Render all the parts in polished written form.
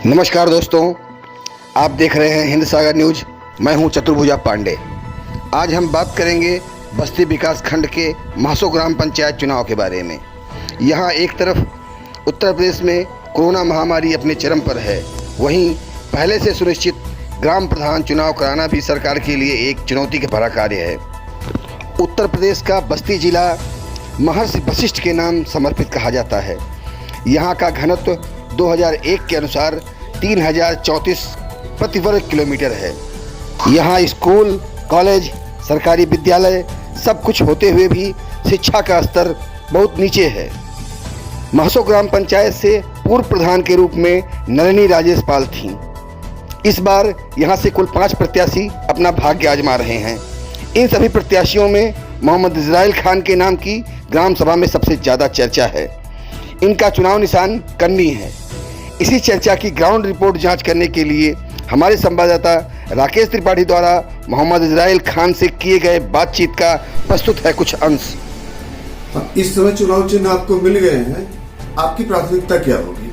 नमस्कार दोस्तों, आप देख रहे हैं हिंद सागर न्यूज। मैं हूं चतुर्भुजा पांडे। आज हम बात करेंगे बस्ती विकास खंड के महसो ग्राम पंचायत चुनाव के बारे में। यहां एक तरफ उत्तर प्रदेश में कोरोना महामारी अपने चरम पर है, वहीं पहले से सुनिश्चित ग्राम प्रधान चुनाव कराना भी सरकार के लिए एक चुनौती का भरा कार्य है। उत्तर प्रदेश का बस्ती जिला महर्षि वशिष्ठ के नाम समर्पित कहा जाता है। यहाँ का घनत्व 2001 के अनुसार 3034 प्रति वर्ग किलोमीटर है। यहाँ स्कूल, कॉलेज, सरकारी विद्यालय सब कुछ होते हुए भी शिक्षा का स्तर बहुत नीचे है। महसो ग्राम पंचायत से पूर्व प्रधान के रूप में नलिनी राजेश पाल थीं। इस बार यहाँ से कुल 5 प्रत्याशी अपना भाग्य आजमा रहे हैं। इन सभी प्रत्याशियों में मोहम्मद इजराइल खान के नाम की ग्राम सभा में सबसे ज़्यादा चर्चा है। इनका चुनाव निशान कन्नी है। इसी चर्चा की ग्राउंड रिपोर्ट जांच करने के लिए हमारे संवाददाता राकेश त्रिपाठी द्वारा मोहम्मद इजराइल खान से किए गए बातचीत का प्रस्तुत है कुछ अंश। इस समय चुनाव चिन्ह आपको मिल गए हैं, आपकी प्राथमिकता क्या होगी?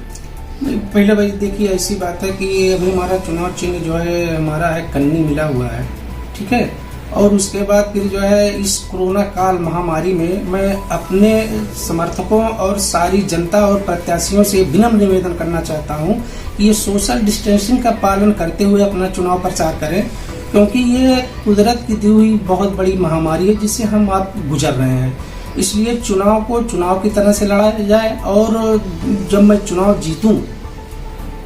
पहले भाई देखिए, ऐसी बात है कि अभी हमारा चुनाव चिन्ह जो है हमारा है कन्नी मिला हुआ है, ठीक है। और उसके बाद फिर जो है इस कोरोना काल महामारी में मैं अपने समर्थकों और सारी जनता और प्रत्याशियों से विनम्र निवेदन करना चाहता हूं कि ये सोशल डिस्टेंसिंग का पालन करते हुए अपना चुनाव प्रचार करें, क्योंकि ये कुदरत की दी हुई बहुत बड़ी महामारी है जिससे हम आप गुजर रहे हैं। इसलिए चुनाव को चुनाव की तरह से लड़ा जाए और जब मैं चुनाव जीतूं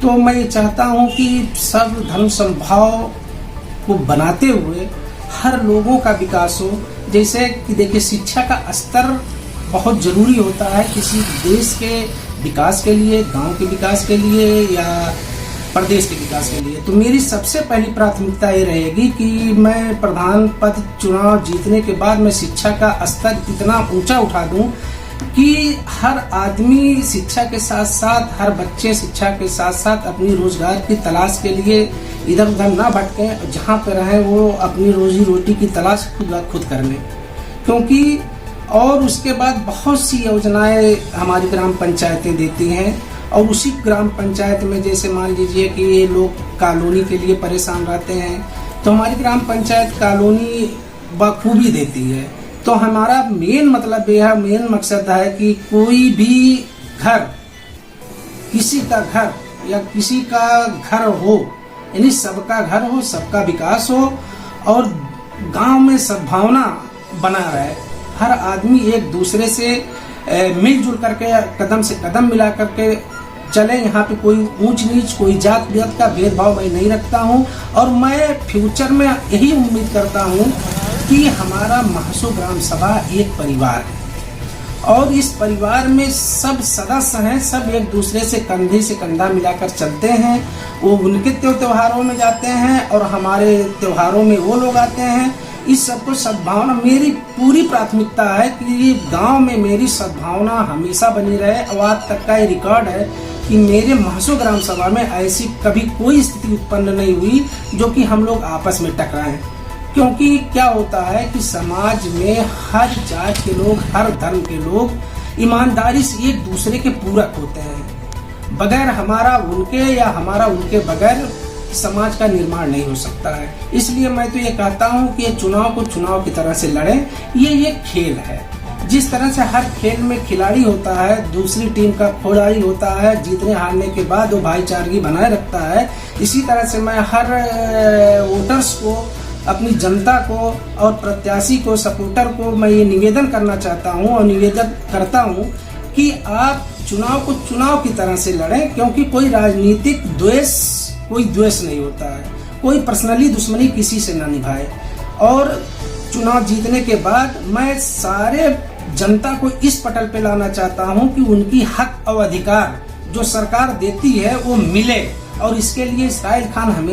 तो मैं ये चाहता हूं कि सब धर्म समभाव को बनाते हुए हर लोगों का विकास हो। जैसे कि देखिए, शिक्षा का स्तर बहुत जरूरी होता है किसी देश के विकास के लिए, गांव के विकास के लिए या प्रदेश के विकास के लिए। तो मेरी सबसे पहली प्राथमिकता ये रहेगी कि मैं प्रधान पद चुनाव जीतने के बाद मैं शिक्षा का स्तर इतना ऊंचा उठा दूं कि हर आदमी शिक्षा के साथ साथ, हर बच्चे शिक्षा के साथ साथ अपनी रोजगार की तलाश के लिए इधर उधर ना भटकें, जहाँ पे रहें वो अपनी रोजी रोटी की तलाश खुद कर लें। क्योंकि और उसके बाद बहुत सी योजनाएं हमारी ग्राम पंचायतें देती हैं, और उसी ग्राम पंचायत में जैसे मान लीजिए कि ये लोग कॉलोनी के लिए परेशान रहते हैं, तो हमारी ग्राम पंचायत कॉलोनी बखूबी देती है। तो हमारा मेन मतलब यह है, मेन मकसद है कि कोई भी घर, किसी का घर या किसी का घर हो, यानी सबका घर हो, सबका विकास हो और गांव में सद्भावना बना रहे। हर आदमी एक दूसरे से मिलजुल करके कदम से कदम मिला करके चले। यहाँ पे कोई ऊंच नीच, कोई जात पात का भेदभाव मैं नहीं रखता हूँ। और मैं फ्यूचर में यही उम्मीद करता हूँ कि हमारा महसो ग्राम सभा एक परिवार है और इस परिवार में सब सदस्य हैं, सब एक दूसरे से कंधे से कंधा मिलाकर चलते हैं। वो उनके त्योहारों में जाते हैं और हमारे त्योहारों में वो लोग आते हैं। इस सबको सद्भावना मेरी पूरी प्राथमिकता है कि गांव में मेरी सद्भावना हमेशा बनी रहे। और आज तक का ये रिकॉर्ड है कि मेरे महसो ग्राम सभा में ऐसी कभी कोई स्थिति उत्पन्न नहीं हुई जो कि हम लोग आपस में टकराएं। क्योंकि क्या होता है कि समाज में हर जात के लोग, हर धर्म के लोग ईमानदारी से एक दूसरे के पूरक होते हैं। बगैर हमारा उनके या हमारा उनके बगैर समाज का निर्माण नहीं हो सकता है। इसलिए मैं तो ये कहता हूँ कि चुनाव को चुनाव की तरह से लड़ें। ये खेल है। जिस तरह से हर खेल में खिलाड़ी होता है, दूसरी टीम का खिलाड़ी होता है, जीतने हारने के बाद वो भाईचारगी बनाए रखता है, इसी तरह से मैं हर वोटर्स को, अपनी जनता को और प्रत्याशी को, सपोर्टर को मैं ये निवेदन करना चाहता हूँ और निवेदन करता हूँ कि आप चुनाव को चुनाव की तरह से लड़ें। क्योंकि कोई राजनीतिक कोई द्वेष नहीं होता है, कोई पर्सनली दुश्मनी किसी से ना निभाए। और चुनाव जीतने के बाद मैं सारे जनता को इस पटल पे लाना चाहता हूं कि उनकी हक और अधिकार जो सरकार देती है वो मिले, और इसके लिए इजराइल खान हमेशा